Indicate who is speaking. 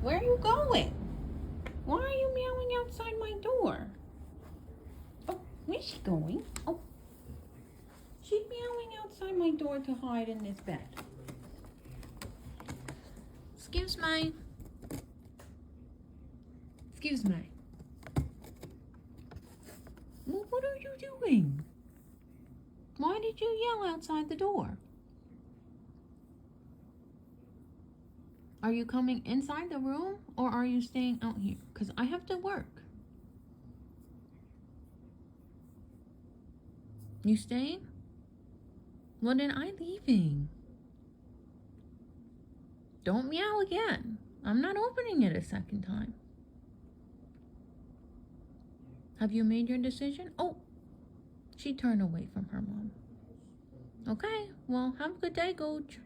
Speaker 1: Where are you going? Why are you meowing outside my door? Oh, where's she going? Oh, she's meowing outside my door to hide in this bed. Excuse me. Excuse me. Well, what are you doing? Why did you yell outside the door? Are you coming inside the room or are you staying out here? Because I have to work. You staying? Well, then I'm leaving. Don't meow again. I'm not opening it a second time. Have you made your decision? Oh, she turned away from her mom. Okay, well, have a good day, Gooch.